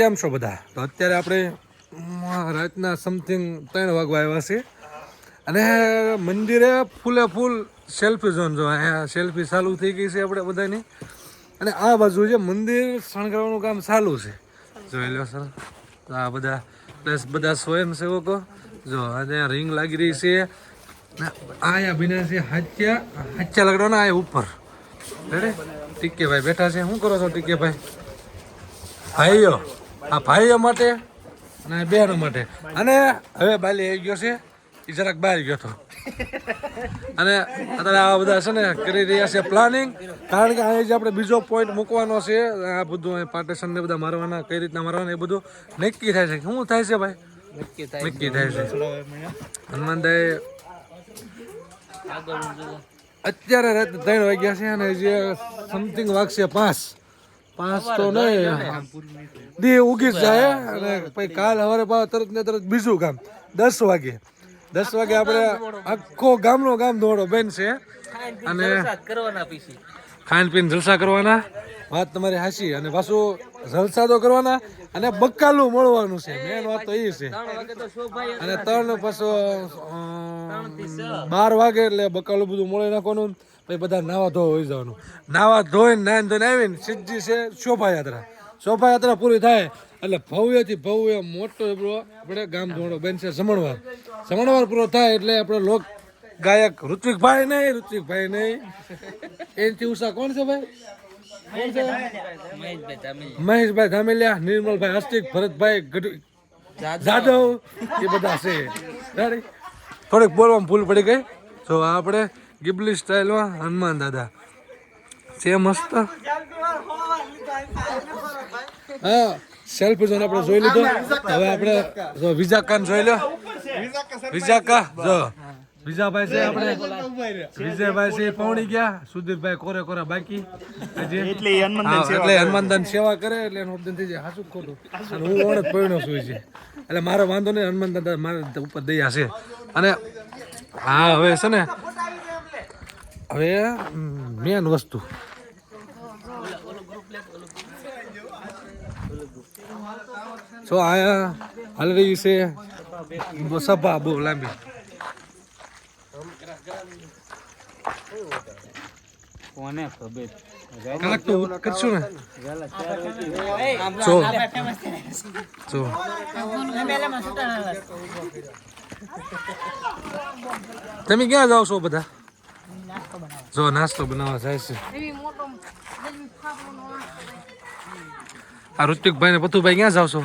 કેમ છો બધા? તો અત્યારે આપણે રાતના સમથિંગ 3 વાગવા આવ્યા છે અને મંદિરે ફૂલે ફૂલ સેલ્ફી ઝોન જો અહીંયા સેલ્ફી ચાલુ થઈ ગઈ છે આપણે બધાની. અને આ બાજુ છે મંદિર શણગારવાનું કામ ચાલુ છે, જોઈ લો સર. તો આ બધા પ્લસ બધા સ્વયંસેવકો જો અહીંયા રિંગ લાગી રહી છે. અહીંયા બિના છે હાચ્યા લગડવાના આ ઉપર રેડે ટીકે ભાઈ બેઠા છે. શું કરો છો ટીકે ભાઈ? ભાઈઓ, આ ભાઈઓ માટે અને બહેનો માટે. અને હવે બાલી આવી ગયો છે, એ જરાક બહાર ગયો હતો અને અત્યારે આ બધા છે ને કરી રહ્યા છે પ્લાનિંગ. કારણ કે અહીંયા જે આપણે બીજો પોઈન્ટ મૂકવાનો છે, આ બધું પાર્ટેશન ને બધા મારવાના, કઈ રીતના મારવાના એ બધું નક્કી થાય છે. શું થાય છે ભાઈ? નક્કી થાય છે. હનુમાનદાય અત્યારે રાતે 3 વાગ્યા છે અને જે સમથિંગ વાગશે 5 તો નહીં દી ઉગી જાય. અને પછી કાલ સવારે તરત ને તરત બીજું કામ 10 વાગે આપણે આખો ગામનો ગામ દોડો બેન છે અને ખાન પીને જલસા કરવાના. વાત તમારી હાચી. અને પાછું જલસા તો કરવાના અને બકાલું મળવાનું છે. મેન વાત તો એ છે. અને 3 પાછો 12 વાગે એટલે બકાલું બધું મળી નાખવાનું. પછી બધા નાવા ધોવા હોઈ જવાનું. નાવા ધોઈને નાઈને આવીને સીધી છે શોભાયાત્રા પૂરી થાય એટલે ભવ્યથી ભવ્ય મોટો આપણે ગામ ધોળો બેન છે જમણવાર પૂરો થાય એટલે આપણે લોક ગાયક ઋત્વિકભાઈ નહીં એનથી ઉષા કોણ છે ભાઈ? મહેશભાઈ ધામેલિયા, નિર્મલભાઈ હસ્તિક, ભરતભાઈ જાદવ એ બધા છે. થોડીક બોલવામાં ભૂલ પડી ગઈ. તો આપણે ગિબલી સ્ટાઇલમાં હનુમાન દાદા છે મસ્ત. હા, સેલ્ફી ઝોન આપણે જોઈ લીધો. હવે આપણે જો વિજાકાન જોઈ લો. વિજાકા જો વિજાભાઈ છે આપણે, વિજયભાઈ છે પૌણી ગયા, સુધીરભાઈ કોરે બાકી એટલે હનુમાનદાન સેવા કરે એટલે એનું ઉદ્દન થઈ જાય. હાસું ખોટું અને હું ઓણ જ પૈણો છું છે એટલે મારો વાંધો નહીં. હનુમાન દાદા મારા ઉપર દયા છે. અને હા હવે છે ને હવે મેન વસ્તુ જો આયા હાલ રહી છે સભા બહુ લાંબી. કલાક તો કરશું ને. જો તમે ક્યાં જાઓ છો બધા? જો નાસ્તો બનાવવા જાય છે. આ ઋતિકભાઈ ને પથુભાઈ ક્યાં જાવ છો?